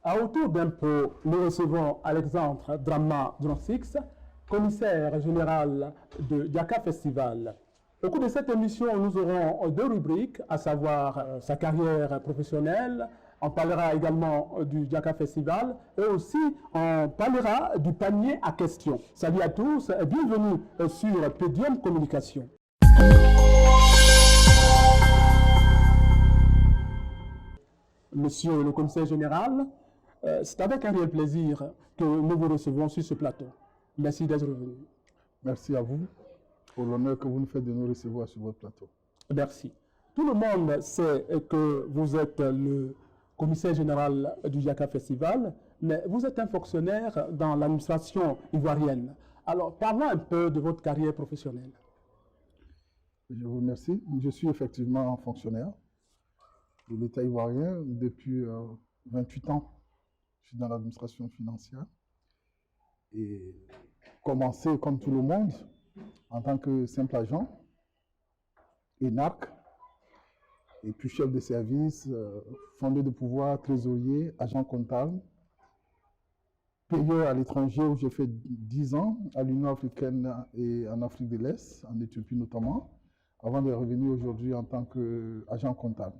À autour d'impôts, nous recevons Alexandre Drama Dronsix, commissaire général de Diaka Festival. Au cours de cette émission, nous aurons deux rubriques, à savoir sa carrière professionnelle. On parlera également du Diaka Festival et aussi on parlera du panier à questions. Salut à tous et bienvenue sur Podium Communication. Monsieur le commissaire général, c'est avec un réel plaisir que nous vous recevons sur ce plateau. Merci d'être venu. Merci à vous pour l'honneur que vous nous faites de nous recevoir sur votre plateau. Merci. Tout le monde sait que vous êtes le commissaire général du Diaka Festival, mais vous êtes un fonctionnaire dans l'administration ivoirienne. Alors, parlons un peu de votre carrière professionnelle. Je vous remercie. Je suis effectivement fonctionnaire de l'État ivoirien depuis 28 ans. Je suis dans l'administration financière et commencé comme tout le monde en tant que simple agent, énarque, et puis chef de service, fondé de pouvoir, trésorier, agent comptable, payeur à l'étranger où j'ai fait 10 ans, à l'Union africaine et en Afrique de l'Est, en Éthiopie notamment, avant de revenir aujourd'hui en tant qu'agent comptable.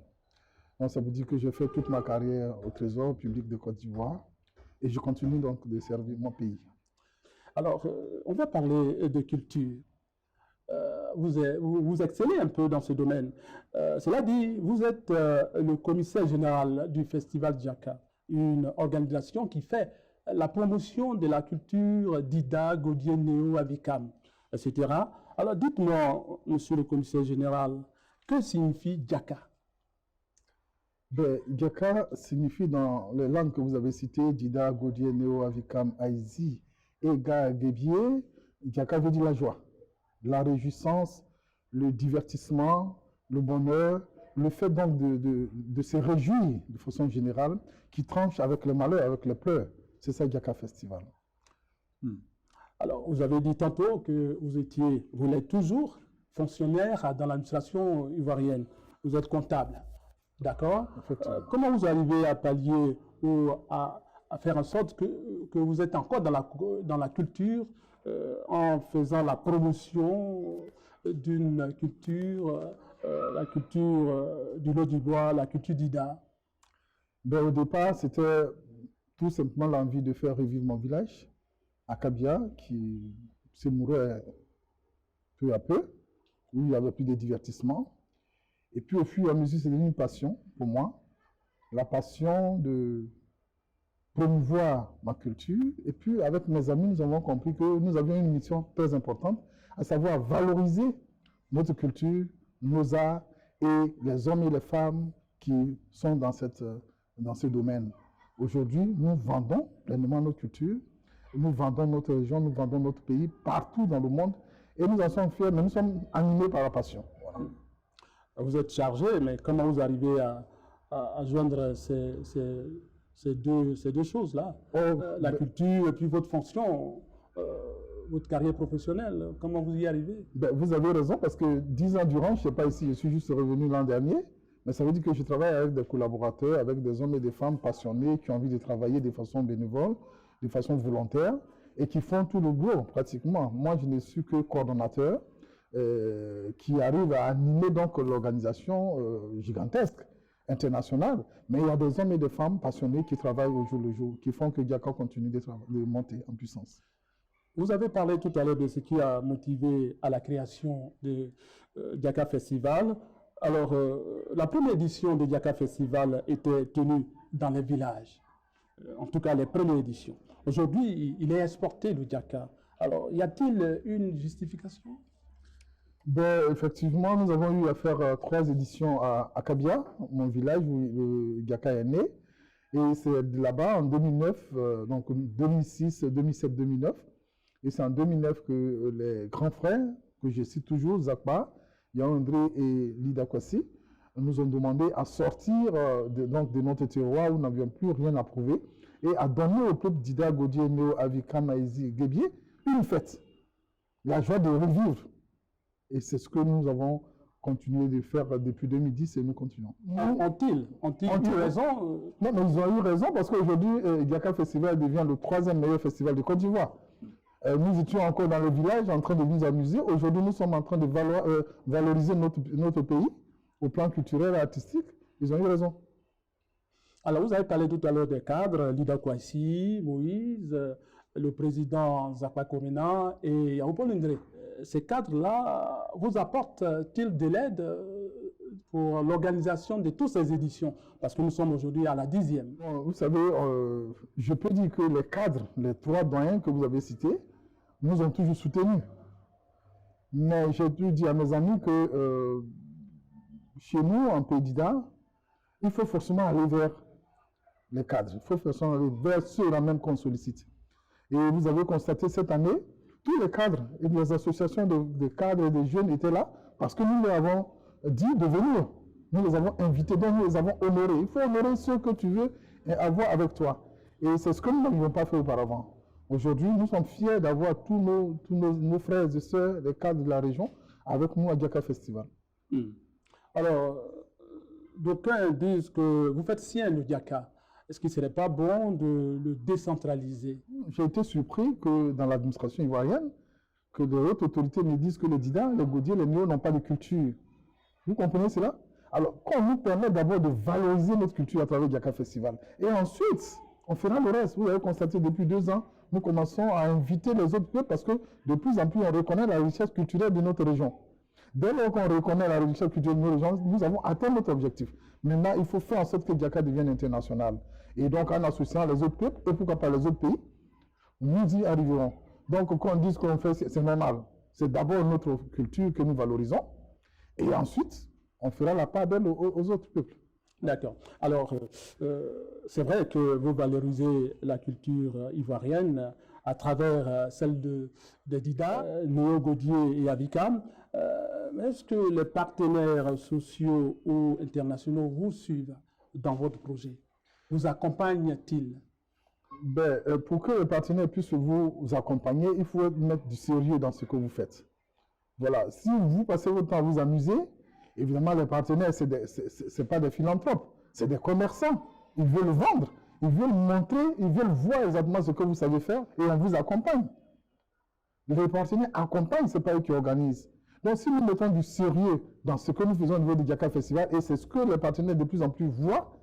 Donc ça veut dire que j'ai fait toute ma carrière au Trésor public de Côte d'Ivoire et je continue donc de servir mon pays. Alors, on va parler de culture. Vous excellez un peu dans ce domaine. Cela dit, vous êtes le commissaire général du Festival Diaka, une organisation qui fait la promotion de la culture d'Ida, Godier, Néo, Avikam, etc. Alors, dites-moi, monsieur le commissaire général, que signifie Diaka? Diaka signifie dans les langues que vous avez citées, Dida, Godier, Néo, Avikam, Aïzi et Gebier, Diaka veut dire la joie, la réjouissance, le divertissement, le bonheur, le fait donc de se réjouir de façon générale, qui tranche avec le malheur, avec le pleurs. C'est ça Diaka Festival. Alors, vous avez dit tantôt que vous l'êtes toujours fonctionnaire dans l'administration ivoirienne. Vous êtes comptable. D'accord. Comment vous arrivez à pallier ou à faire en sorte que vous êtes encore dans la culture en faisant la promotion d'une culture, la culture du Lodibois, la culture d'Ida? Au départ, c'était tout simplement l'envie de faire revivre mon village, Akabia, qui se mourait peu à peu, où il n'y avait plus de divertissement. Et puis au fur et à mesure, c'est devenu une passion pour moi, la passion de promouvoir ma culture. Et puis avec mes amis, nous avons compris que nous avions une mission très importante, à savoir valoriser notre culture, nos arts et les hommes et les femmes qui sont dans ce domaine. Aujourd'hui, nous vendons pleinement notre culture, nous vendons notre région, nous vendons notre pays partout dans le monde et nous en sommes fiers, mais nous sommes animés par la passion. Voilà. Vous êtes chargé, mais comment vous arrivez à joindre ces deux choses-là? La culture et puis votre fonction, votre carrière professionnelle, comment vous y arrivez? Vous avez raison, parce que 10 ans durant, je ne sais pas ici, je suis juste revenu l'an dernier, mais ça veut dire que je travaille avec des collaborateurs, avec des hommes et des femmes passionnés qui ont envie de travailler de façon bénévole, de façon volontaire, et qui font tout le boulot pratiquement. Moi, je ne suis que coordonnateur, qui arrive à animer donc l'organisation gigantesque, internationale. Mais il y a des hommes et des femmes passionnés qui travaillent au jour le jour, qui font que Diaka continue de monter en puissance. Vous avez parlé tout à l'heure de ce qui a motivé à la création de Diaka Festival. Alors, la première édition de Diaka Festival était tenue dans les villages, en tout cas les premières éditions. Aujourd'hui, il est exporté le Diaka. Alors, y a-t-il une justification? Effectivement, nous avons eu à faire 3 éditions à Akabia, mon village où le Diaka est né. Et c'est de là-bas, en 2009, donc 2006, 2007, 2009. Et c'est en 2009 que les grands frères, que je cite toujours, Zakba, Yaoundré et Lida Kwasi, nous ont demandé à sortir de notre terroir où nous n'avions plus rien à prouver et à donner au peuple d'Ida, Godier, Néo, Avikam, Aïzi, Gebier une fête. La joie de revivre. Et c'est ce que nous avons continué de faire depuis 2010 et nous continuons. Ont-ils eu raison Non, mais ils ont eu raison parce qu'aujourd'hui, Diaka Festival devient le 3e meilleur festival de Côte d'Ivoire. Nous étions encore dans le village en train de nous amuser. Aujourd'hui, nous sommes en train de valoriser notre pays au plan culturel et artistique. Ils ont eu raison. Alors, vous avez parlé tout à l'heure des cadres, Lida Kouassi, Moïse, le président Zapa Komena et Yaopo Lindré. Ces cadres-là vous apportent-ils de l'aide pour l'organisation de toutes ces éditions? Parce que nous sommes aujourd'hui à la 10e. Vous savez, je peux dire que les cadres, les 3 doyens que vous avez cités, nous ont toujours soutenus. Mais j'ai dû dire à mes amis que chez nous, en Pédida, il faut forcément aller vers les cadres. Il faut forcément aller vers ceux-là même qu'on sollicite. Et vous avez constaté cette année, tous les cadres et les associations de cadres et de jeunes étaient là parce que nous leur avons dit de venir. Nous les avons invités, donc nous les avons honorés. Il faut honorer ceux que tu veux avoir avec toi. Et c'est ce que nous n'avions pas fait auparavant. Aujourd'hui, nous sommes fiers d'avoir tous nos frères et sœurs, les cadres de la région, avec nous à Diaka Festival. Alors, d'aucuns disent que vous faites sien le Diaka. Est-ce qu'il ne serait pas bon de le décentraliser? J'ai été surpris que dans l'administration ivoirienne, que les hautes autorités me disent que les Dida, les Godier, les Néo n'ont pas de culture. Vous comprenez cela? Alors, qu'on nous permet d'abord de valoriser notre culture à travers le Diaka Festival. Et ensuite, on fera le reste. Vous avez constaté, depuis 2 ans, nous commençons à inviter les autres peuples parce que de plus en plus, on reconnaît la richesse culturelle de notre région. Dès lors qu'on reconnaît la richesse culturelle de notre région, nous avons atteint notre objectif. Maintenant, il faut faire en sorte que Diaka devienne international. Et donc, en associant les autres peuples, et pourquoi pas les autres pays, nous y arriverons. Donc, quand on dit ce qu'on fait, c'est normal. C'est d'abord notre culture que nous valorisons, et ensuite, on fera la part d'elle aux autres peuples. D'accord. Alors, c'est vrai que vous valorisez la culture ivoirienne à travers celle de Dida, Néo Godier et Abikam. Est-ce que les partenaires sociaux ou internationaux vous suivent dans votre projet? Vous accompagnent-ils? Pour que les partenaires puissent vous accompagner, il faut mettre du sérieux dans ce que vous faites. Voilà. Si vous passez votre temps à vous amuser, évidemment, les partenaires, ce n'est pas des philanthropes, c'est des commerçants. Ils veulent vendre, ils veulent montrer, ils veulent voir exactement ce que vous savez faire et on vous accompagne. Les partenaires accompagnent, ce n'est pas eux qui organisent. Donc, si nous mettons du sérieux dans ce que nous faisons au niveau du Diaka Festival, et c'est ce que les partenaires de plus en plus voient,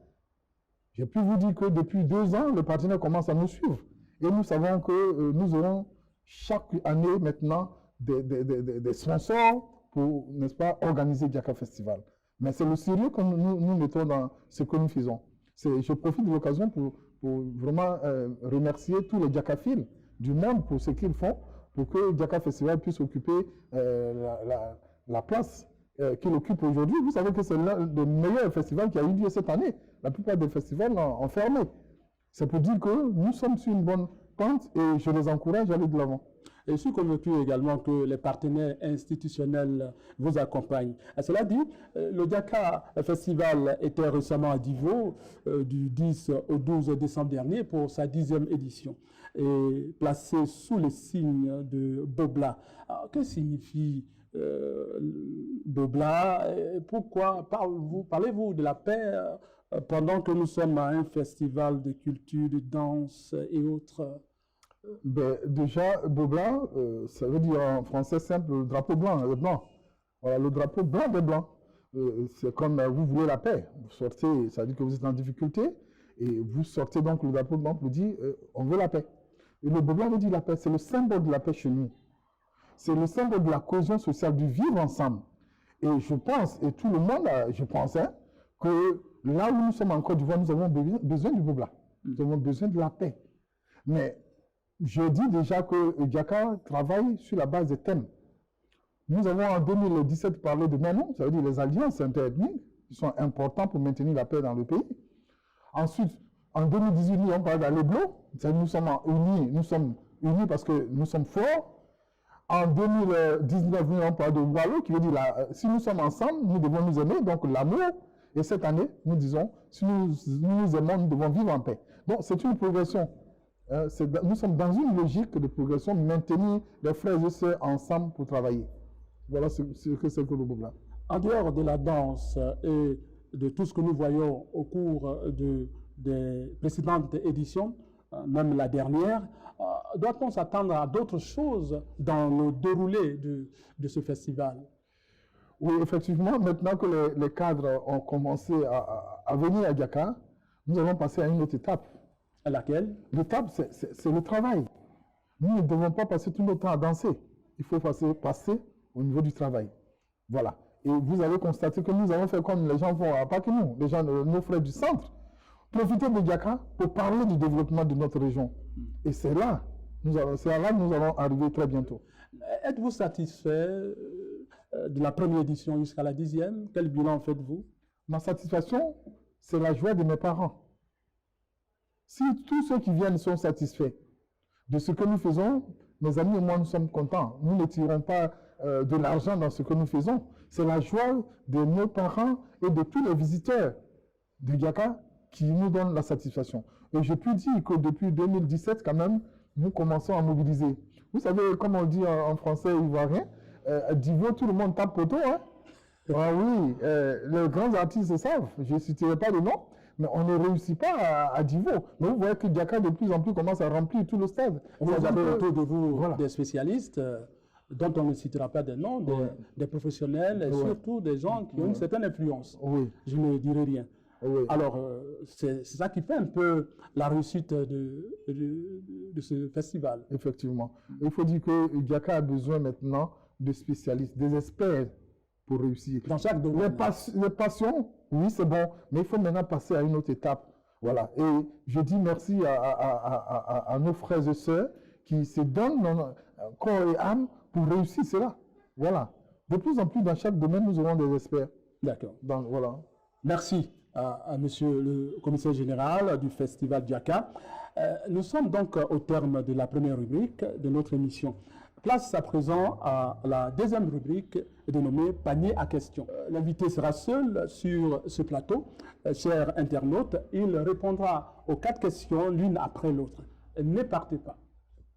j'ai pu vous dire que depuis 2 ans, les partenaires commencent à nous suivre. Et nous savons que nous aurons chaque année maintenant des sponsors pour, n'est-ce pas, organiser Diaka Festival. Mais c'est le sérieux que nous mettons dans ce que nous faisons. Je profite de l'occasion pour vraiment remercier tous les Diakaphiles du monde pour ce qu'ils font, pour que Diaka Festival puisse occuper la place qu'il occupe aujourd'hui. Vous savez que c'est l'un des meilleurs festivals qui a eu lieu cette année. La plupart des festivals ont fermé. C'est pour dire que nous sommes sur une bonne pente et je les encourage à aller de l'avant. Et je suis convaincu également que les partenaires institutionnels vous accompagnent. À cela dit, le Diaka Festival était récemment à Divo du 10 au 12 décembre dernier pour sa 10e édition et placé sous le signe de Bobla. Alors, que signifie Bobla? Pourquoi parlez-vous de la paix pendant que nous sommes à un festival de culture, de danse et autres? Déjà, Bobla, ça veut dire en français simple le drapeau blanc, le blanc. Voilà, le drapeau blanc des blancs. C'est comme vous voulez la paix. Vous sortez, ça veut dire que vous êtes en difficulté, et vous sortez donc le drapeau blanc pour dire on veut la paix. Et le Bobla veut dire la paix, c'est le symbole de la paix chez nous. C'est le symbole de la cohésion sociale, du vivre ensemble. Et je pense, et tout le monde, je pense, que là où nous sommes en Côte d'Ivoire, nous avons besoin du Bobla. Nous avons besoin de la paix. Mais je dis déjà que Diaka travaille sur la base des thèmes. Nous avons en 2017 parlé de MENO, ça veut dire les alliances interethniques, qui sont importants pour maintenir la paix dans le pays. Ensuite, en 2018, on parle d'Aleblo, nous sommes unis parce que nous sommes forts. En 2019, on parle de Wallo, qui veut dire si nous sommes ensemble, nous devons nous aimer, donc l'amour. Et cette année, nous disons, si nous nous aimons, nous devons vivre en paix. Donc c'est une progression. Nous sommes dans une logique de progression, maintenir les frères et sœurs ensemble pour travailler. Voilà ce que c'est que le Bobla. En dehors de la danse et de tout ce que nous voyons au cours des précédentes éditions, même la dernière, doit-on s'attendre à d'autres choses dans le déroulé de ce festival? Oui, effectivement, maintenant que les cadres ont commencé à venir à Diaka, nous allons passer à une autre étape. À laquelle? L'étape, c'est le travail. Nous ne devons pas passer tout notre temps à danser. Il faut passer au niveau du travail. Voilà. Et vous allez constater que nous avons fait comme les gens font, pas que nous, les gens, nos frères du centre, profiter de Diaka pour parler du développement de notre région. Et c'est là que nous allons arriver très bientôt. Êtes-vous satisfait de la première édition jusqu'à la 10e? Quel bilan faites-vous? Ma satisfaction, c'est la joie de mes parents. Si tous ceux qui viennent sont satisfaits de ce que nous faisons, mes amis et moi, nous sommes contents. Nous ne tirons pas de l'argent dans ce que nous faisons. C'est la joie de nos parents et de tous les visiteurs de Diaka qui nous donnent la satisfaction. Et je peux dire que depuis 2017, quand même, nous commençons à mobiliser. Vous savez, comme on dit en français ivoirien, Divo, tout le monde tape poteau. Hein? Ah oui, les grands artistes savent. Je ne citerai pas le nom, mais on ne réussit pas à Divo. Mais vous voyez que Diaka de plus en plus commence à remplir tout le stade. Vous avez autour de vous voilà. Des spécialistes dont on ne citera pas des noms, des professionnels et surtout des gens qui ont une certaine influence. Oui. Je ne dirai rien. Oui. Alors, c'est ça qui fait un peu la réussite de ce festival. Effectivement. Il faut dire que Diaka a besoin maintenant de spécialistes, des experts pour réussir. Dans chaque domaine. Les passions, oui, c'est bon, mais il faut maintenant passer à une autre étape. Voilà. Et je dis merci à nos frères et sœurs qui se donnent corps et âme pour réussir cela. Voilà. De plus en plus, dans chaque domaine, nous aurons des experts. D'accord. Voilà. Merci à monsieur le commissaire général du festival Diaka. Nous sommes donc au terme de la première rubrique de notre émission. Place à présent à la deuxième rubrique dénommée Panier à questions. L'invité sera seul sur ce plateau. Chers internautes, il répondra aux 4 questions l'une après l'autre. Ne partez pas.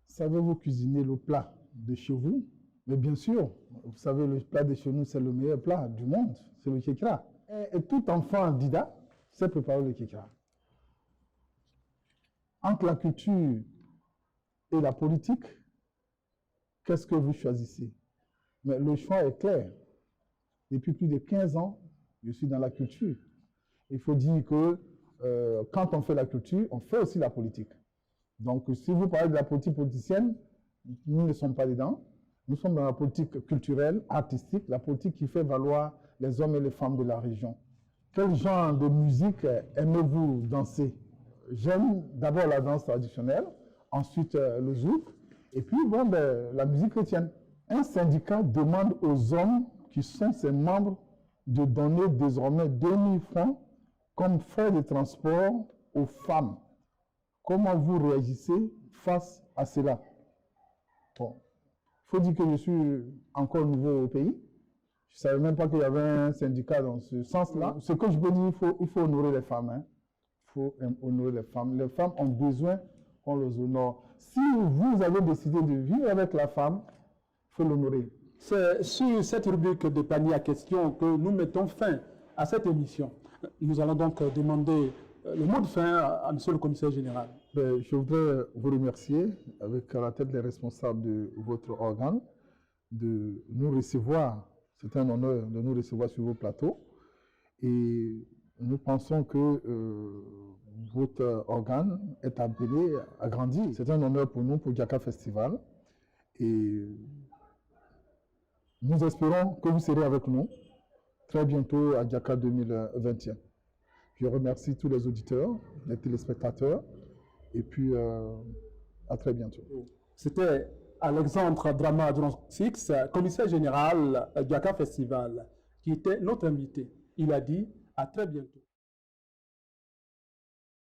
Savez-vous cuisiner le plat de chez vous? Mais bien sûr, vous savez, le plat de chez nous, c'est le meilleur plat du monde. C'est le kékra. Et tout enfant d'Ida sait préparer le kékra. Entre la culture et la politique, qu'est-ce que vous choisissez? Mais le choix est clair. Depuis plus de 15 ans, je suis dans la culture. Il faut dire que quand on fait la culture, on fait aussi la politique. Donc, si vous parlez de la politique politicienne, nous ne sommes pas dedans. Nous sommes dans la politique culturelle, artistique, la politique qui fait valoir les hommes et les femmes de la région. Quel genre de musique aimez-vous danser? J'aime d'abord la danse traditionnelle, ensuite le zouk, et puis la musique chrétienne. Un syndicat demande aux hommes qui sont ses membres de donner désormais 2000 francs comme frais de transport aux femmes. Comment vous réagissez face à cela? Bon, il faut dire que je suis encore nouveau au pays. Je ne savais même pas qu'il y avait un syndicat dans ce sens-là. Ce que je peux dire, il faut honorer les femmes. Hein. Il faut honorer les femmes. Les femmes ont besoin qu'on les honore. Si vous avez décidé de vivre avec la femme, il faut l'honorer. C'est sur cette rubrique de panier à questions que nous mettons fin à cette émission. Nous allons donc demander le mot de fin à monsieur le commissaire général. Je voudrais vous remercier, avec la tête des responsables de votre organe, de nous recevoir. C'est un honneur de nous recevoir sur vos plateaux. Et nous pensons que votre organe est appelé à grandir. C'est un honneur pour nous, pour Diaka Festival. Et nous espérons que vous serez avec nous très bientôt à Diaka 2021. Je remercie tous les auditeurs, les téléspectateurs, et puis à très bientôt. C'était Alexandre Drama Six, commissaire général Diaka Festival, qui était notre invité. Il a dit à très bientôt.